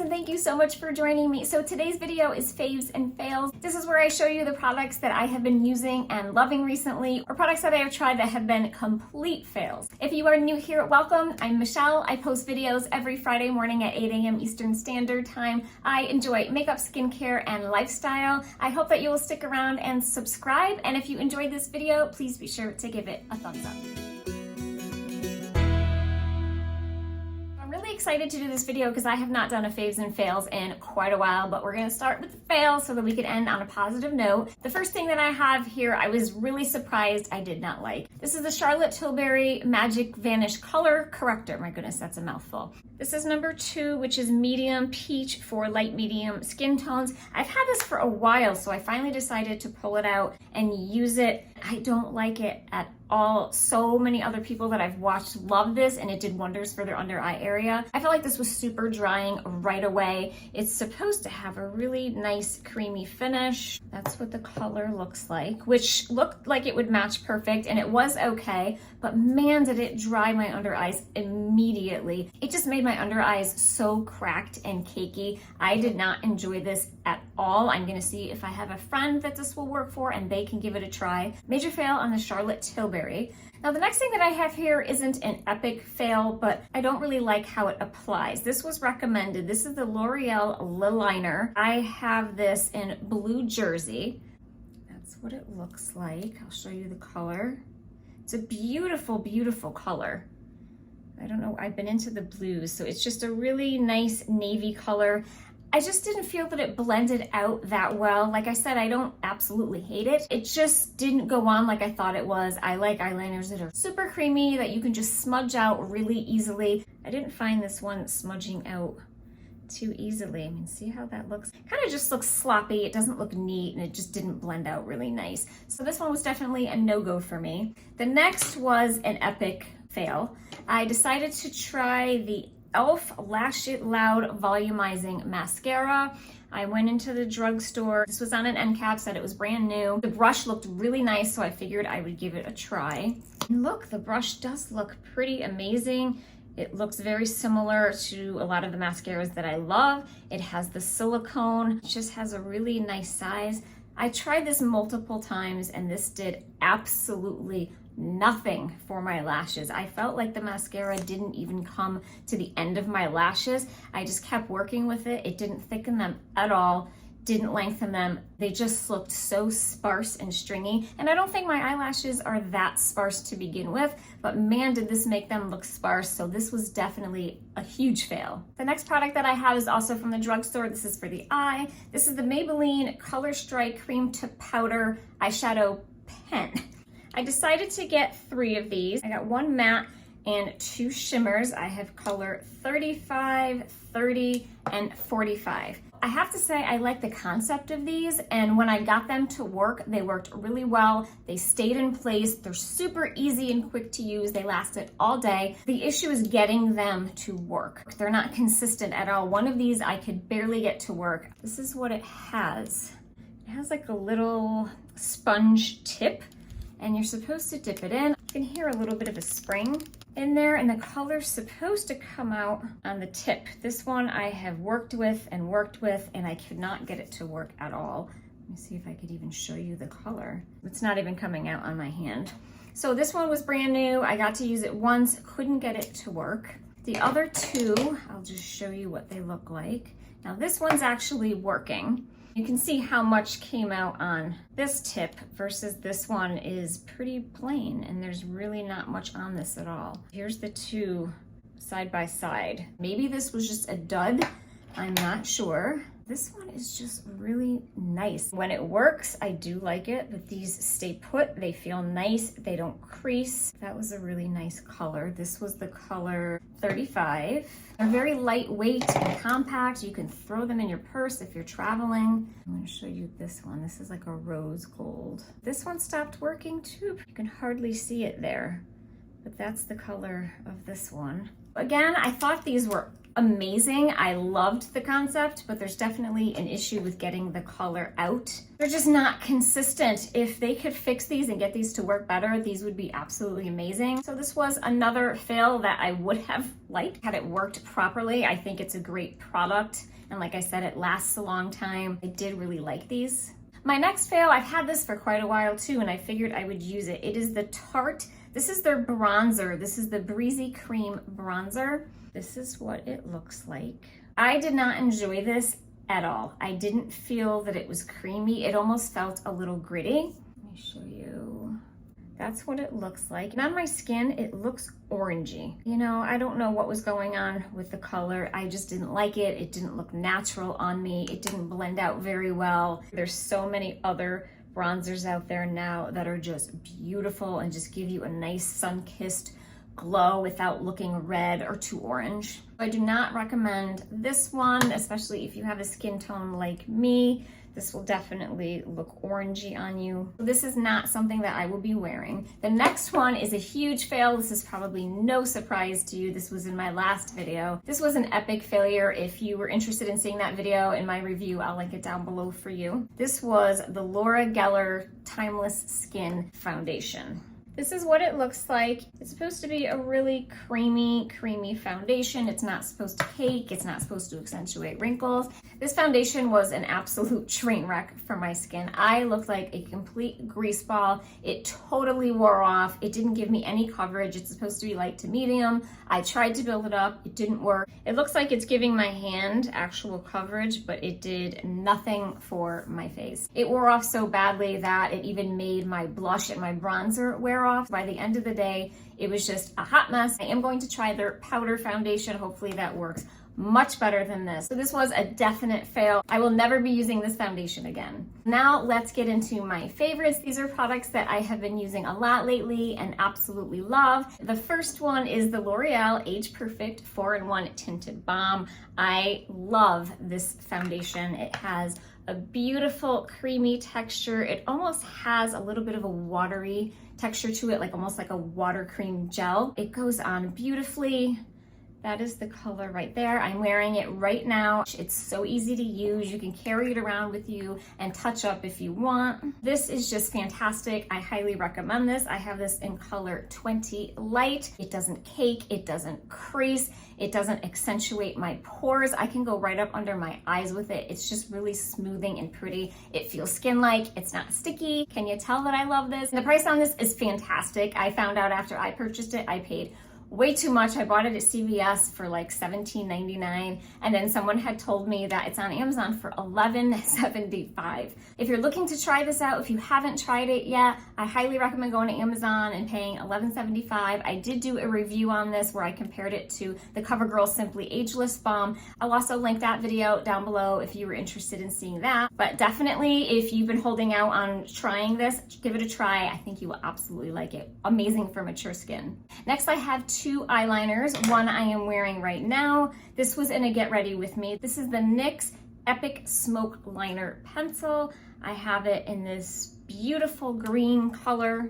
and thank you so much for joining me. So today's video is faves and fails. This is where I show you the products that I have been using and loving recently, or products that I have tried that have been complete fails. If you are new here, welcome. I'm Michelle. I post videos every Friday morning at 8 a.m. Eastern Standard Time. I enjoy makeup, skincare, and lifestyle. I hope that you will stick around and subscribe. And if you enjoyed this video, please be sure to give it a thumbs up. Excited to do this video because I have not done a faves and fails in quite a while, but we're going to start with the fails so that we can end on a positive note. The first thing that I have here, I was really surprised I did not like. This is the Charlotte Tilbury Magic Vanish Color Corrector. My goodness, that's a mouthful. This is number 2, which is medium peach for light medium skin tones. I've had this for a while, so I finally decided to pull it out and use it. I don't like it at all. So many other people that I've watched love this, and it did wonders for their under eye area. I felt like this was super drying right away. It's supposed to have a really nice creamy finish. That's what the color looks like, which looked like it would match perfect, and it was okay, but man, did it dry my under eyes immediately. It just made my under eyes so cracked and cakey. I did not enjoy this at all. I'm gonna see if I have a friend that this will work for and they can give it a try. Major fail on the Charlotte Tilbury. Now the next thing that I have here isn't an epic fail, but I don't really like how it applies. This was recommended. This is the L'Oreal Eyeliner. I have this in Blue Jersey. That's what it looks like. I'll show you the color. It's a beautiful, beautiful color. I don't know, I've been into the blues, so it's just a really nice navy color. I just didn't feel that it blended out that well. Like I said, I don't absolutely hate it. It just didn't go on like I thought it was. I like eyeliners that are super creamy, that you can just smudge out really easily. I didn't find this one smudging out too easily. I mean, see how that looks? Kind of just looks sloppy. It doesn't look neat, and it just didn't blend out really nice. So this one was definitely a no-go for me. The next was an epic fail. I decided to try the e.l.f. Lash It Loud Volumizing Mascara. I went into the drugstore. This was on an end cap, said it was brand new. The brush looked really nice, so I figured I would give it a try. And look, the brush does look pretty amazing. It looks very similar to a lot of the mascaras that I love. It has the silicone. It just has a really nice size. I tried this multiple times, and this did absolutely nothing for my lashes. I felt like the mascara didn't even come to the end of my lashes. I just kept working with it. It didn't thicken them at all, didn't lengthen them. They just looked so sparse and stringy. And I don't think my eyelashes are that sparse to begin with, but man, did this make them look sparse. So this was definitely a huge fail. The next product that I have is also from the drugstore. This is for the eye. This is the Maybelline Color Strike Cream to Powder Eyeshadow Pen. I decided to get 3 of these. I got 1 matte and 2 shimmers. I have color 35, 30, and 45. I have to say I like the concept of these, and when I got them to work, they worked really well. They stayed in place. They're super easy and quick to use. They lasted all day. The issue is getting them to work. They're not consistent at all. One of these I could barely get to work. This is what it has. It has like a little sponge tip, and you're supposed to dip it in. You can hear a little bit of a spring in there, and the color's supposed to come out on the tip. This one I have worked with, and I could not get it to work at all. Let me see if I could even show you the color. It's not even coming out on my hand. So this one was brand new. I got to use it once, couldn't get it to work. The other 2, I'll just show you what they look like. Now this one's actually working. You can see how much came out on this tip versus this one is pretty plain, and there's really not much on this at all. Here's the 2 side by side. Maybe this was just a dud, I'm not sure. This one is just really nice. When it works, I do like it, but these stay put. They feel nice. They don't crease. That was a really nice color. This was the color 35. They're very lightweight and compact. You can throw them in your purse if you're traveling. I'm gonna show you this one. This is like a rose gold. This one stopped working too. You can hardly see it there, but that's the color of this one. Again, I thought these were amazing. I loved the concept, but there's definitely an issue with getting the color out. They're just not consistent. If they could fix these and get these to work better, these would be absolutely amazing. So this was another fail that I would have liked had it worked properly. I think it's a great product. And like I said, it lasts a long time. I did really like these. My next fail, I've had this for quite a while too, and I figured I would use it. It is the Tarte. This is their bronzer. This is the Breezy Cream Bronzer. This is what it looks like. I did not enjoy this at all. I didn't feel that it was creamy. It almost felt a little gritty. Let me show you. That's what it looks like. And on my skin, it looks orangey. You know, I don't know what was going on with the color. I just didn't like it. It didn't look natural on me. It didn't blend out very well. There's so many other bronzers out there now that are just beautiful and just give you a nice sun-kissed glow without looking red or too orange. I do not recommend this one, especially if you have a skin tone like me. This will definitely look orangey on you. This is not something that I will be wearing. The next one is a huge fail. This is probably no surprise to you. This was in my last video. This was an epic failure. If you were interested in seeing that video in my review, I'll link it down below for you. This was the L'Oreal Timeless Skin Foundation. This is what it looks like. It's supposed to be a really creamy foundation. It's not supposed to cake. It's not supposed to accentuate wrinkles. This foundation was an absolute train wreck for my skin. I looked like a complete grease ball. It totally wore off. It didn't give me any coverage. It's supposed to be light to medium. I tried to build it up. It didn't work. It looks like it's giving my hand actual coverage, but it did nothing for my face. It wore off so badly that it even made my blush and my bronzer wear off. By the end of the day, it was just a hot mess. I am going to try their powder foundation. Hopefully that works much better than this. So this was a definite fail. I will never be using this foundation again. Now let's get into my favorites. These are products that I have been using a lot lately and absolutely love. The first one is the L'Oreal Age Perfect 4-in-1 Tinted Balm. I love this foundation. It has a beautiful creamy texture. It almost has a little bit of a watery texture to it, like almost like a water cream gel. It goes on beautifully. That is the color right there. I'm wearing it right now. It's so easy to use. You can carry it around with you and touch up if you want. This is just fantastic. I highly recommend this. I have this in color 20 Light. It doesn't cake, it doesn't crease, it doesn't accentuate my pores. I can go right up under my eyes with it. It's just really smoothing and pretty. It feels skin-like, it's not sticky. Can you tell that I love this? And the price on this is fantastic. I found out after I purchased it, I paid way too much. I bought it at CVS for like $17.99, and then someone had told me that it's on Amazon for $11.75. If you're looking to try this out, if you haven't tried it yet, I highly recommend going to Amazon and paying $11.75. I did do a review on this where I compared it to the CoverGirl Simply Ageless Balm. I'll also link that video down below if you were interested in seeing that. But definitely, if you've been holding out on trying this, give it a try. I think you will absolutely like it. Amazing for mature skin. Next, I have two eyeliners. One I am wearing right now. This was in a Get Ready With Me. This is the NYX Epic Smoke Liner Pencil. I have it in this beautiful green color.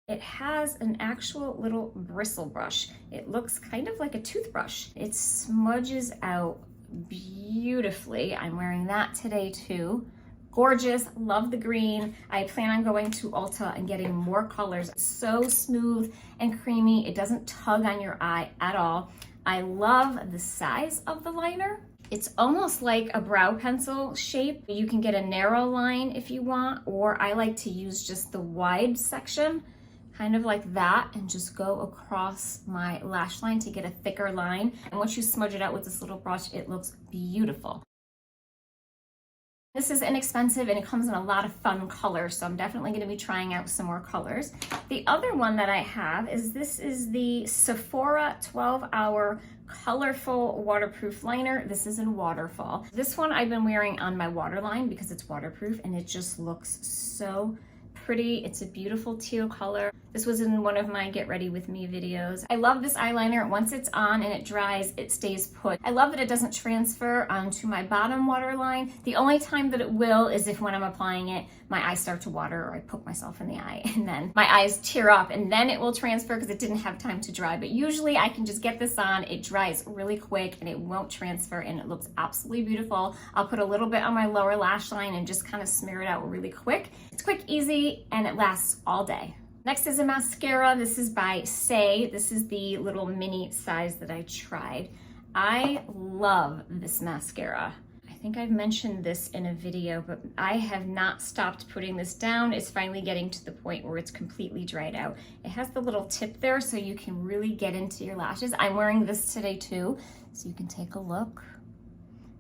It has an actual little bristle brush. It looks kind of like a toothbrush. It smudges out beautifully. I'm wearing that today too. Gorgeous, love the green. I plan on going to Ulta and getting more colors. So smooth and creamy. It doesn't tug on your eye at all. I love the size of the liner. It's almost like a brow pencil shape. You can get a narrow line if you want, or I like to use just the wide section, kind of like that, and just go across my lash line to get a thicker line. And once you smudge it out with this little brush, it looks beautiful. This is inexpensive and it comes in a lot of fun colors, so I'm definitely going to be trying out some more colors. The other one that I have is this is the Sephora 12-Hour Colorful Waterproof Liner. This is in Waterfall. This one I've been wearing on my waterline because it's waterproof and it just looks so pretty. It's a beautiful teal color. This was in one of my Get Ready With Me videos. I love this eyeliner. Once it's on and it dries, it stays put. I love that it doesn't transfer onto my bottom waterline. The only time that it will is if when I'm applying it, my eyes start to water or I poke myself in the eye and then my eyes tear up and then it will transfer because it didn't have time to dry. But usually I can just get this on, it dries really quick and it won't transfer and it looks absolutely beautiful. I'll put a little bit on my lower lash line and just kind of smear it out really quick. It's quick, easy, and it lasts all day. Next is a mascara. This is by SAIE. This is the little mini size that I tried. I love this mascara. I think I've mentioned this in a video, but I have not stopped putting this down. It's finally getting to the point where it's completely dried out. It has the little tip there so you can really get into your lashes. I'm wearing this today too, so you can take a look.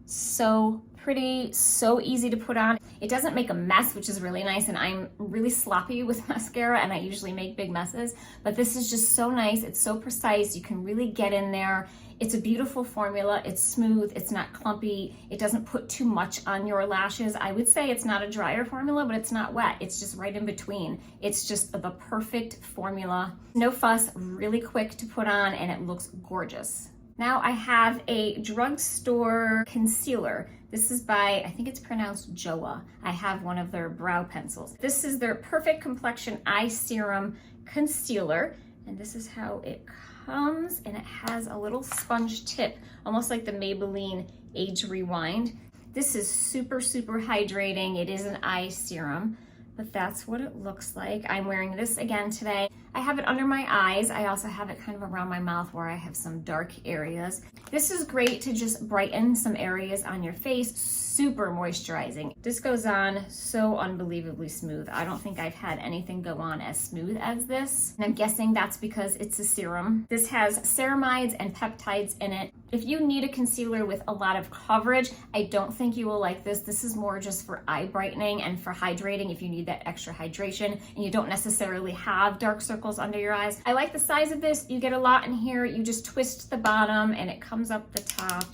So pretty, so easy to put on. It doesn't make a mess, which is really nice, and I'm really sloppy with mascara and I usually make big messes, but this is just so nice. It's so precise. You can really get in there. It's a beautiful formula. It's smooth. It's not clumpy. It doesn't put too much on your lashes. I would say it's not a drier formula, but it's not wet. It's just right in between. It's just the perfect formula. No fuss, really quick to put on, and it looks gorgeous. Now I have a drugstore concealer. This is by, I think it's pronounced JOAH. I have one of their brow pencils. This is their Perfect Complexion Eye Serum Concealer, and this is how it comes, and it has a little sponge tip, almost like the Maybelline Age Rewind. This is super, super hydrating. It is an eye serum, but that's what it looks like. I'm wearing this again today. I have it under my eyes. I also have it kind of around my mouth where I have some dark areas. This is great to just brighten some areas on your face. Super moisturizing. This goes on so unbelievably smooth. I don't think I've had anything go on as smooth as this. And I'm guessing that's because it's a serum. This has ceramides and peptides in it. If you need a concealer with a lot of coverage, I don't think you will like this. This is more just for eye brightening and for hydrating if you need that extra hydration and you don't necessarily have dark circles under your eyes. I like the size of this. You get a lot in here. You just twist the bottom and it comes up the top.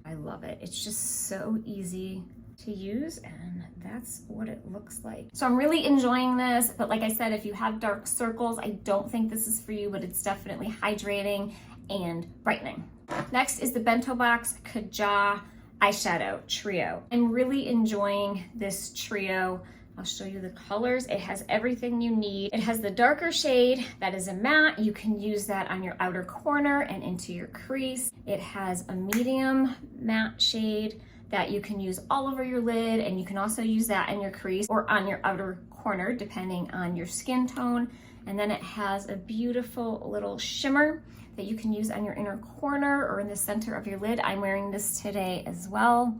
I love it. It's just so easy to use, and that's what it looks like. So I'm really enjoying this, but like I said, if you have dark circles, I don't think this is for you, but it's definitely hydrating and brightening. Next is the Bento Box JOAH Eyeshadow Trio. I'm really enjoying this trio. I'll show you the colors. It has everything you need. It has the darker shade that is a matte. You can use that on your outer corner and into your crease. It has a medium matte shade that you can use all over your lid, and you can also use that in your crease or on your outer corner depending on your skin tone. And then it has a beautiful little shimmer that you can use on your inner corner or in the center of your lid. I'm wearing this today as well.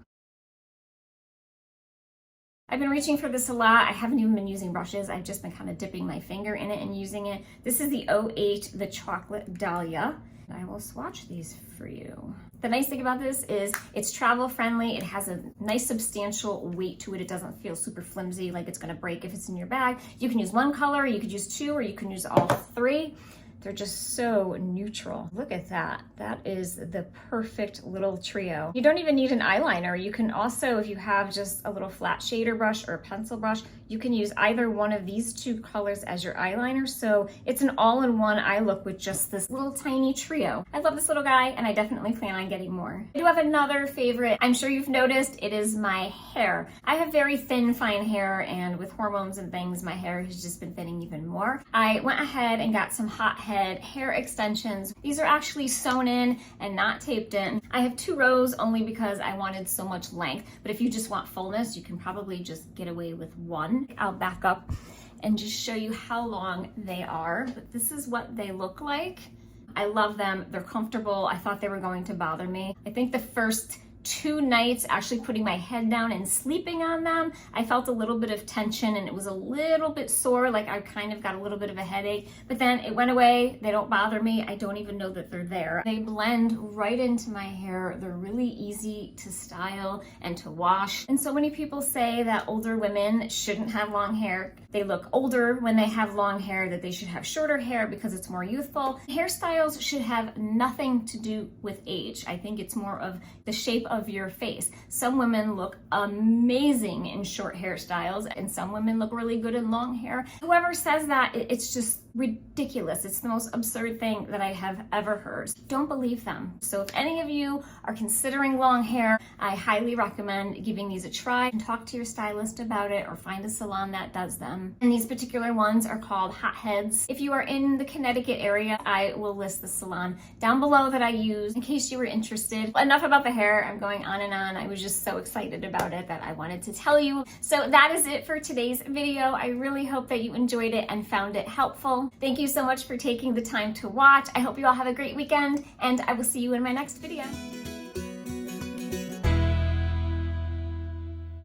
I've been reaching for this a lot. I haven't even been using brushes. I've just been kind of dipping my finger in it and using it. This is the 08, the Chocolate Dahlia. I will swatch these for you. The nice thing about this is it's travel friendly. It has a nice substantial weight to it. It doesn't feel super flimsy like it's gonna break if it's in your bag. You can use one color, you could use two, or you can use all three. They're just so neutral. Look at that. That is the perfect little trio. You don't even need an eyeliner. You can also, if you have just a little flat shader brush or a pencil brush, you can use either one of these two colors as your eyeliner. So it's an all-in-one eye look with just this little tiny trio. I love this little guy, and I definitely plan on getting more. I do have another favorite. I'm sure you've noticed, it is my hair. I have very thin, fine hair, and with hormones and things, my hair has just been thinning even more. I went ahead and got some hothead hair extensions. These are actually sewn in and not taped in. I have 2 rows only because I wanted so much length, but if you just want fullness, you can probably just get away with 1. I'll back up and just show you how long they are, but this is what they look like. I love them. They're comfortable. I thought they were going to bother me. I think the first 2 nights actually putting my head down and sleeping on them, I felt a little bit of tension and it was a little bit sore, like I kind of got a little bit of a headache, but then it went away. They don't bother me. I don't even know that they're there. They blend right into my hair. They're really easy to style and to wash. And so many people say that older women shouldn't have long hair. They look older when they have long hair, that they should have shorter hair because it's more youthful. Hairstyles should have nothing to do with age. I think it's more of the shape of your face. Some women look amazing in short hairstyles and some women look really good in long hair. Whoever says that, it's just ridiculous. It's the most absurd thing that I have ever heard. Don't believe them. So if any of you are considering long hair, I highly recommend giving these a try and talk to your stylist about it or find a salon that does them. And these particular ones are called HOTHEADS. If you are in the Connecticut area, I will list the salon down below that I use in case you were interested. Enough about the hair. I'm going on and on. I was just so excited about it that I wanted to tell you. So that is it for today's video. I really hope that you enjoyed it and found it helpful. Thank you so much for taking the time to watch. I hope you all have a great weekend, and I will see you in my next video.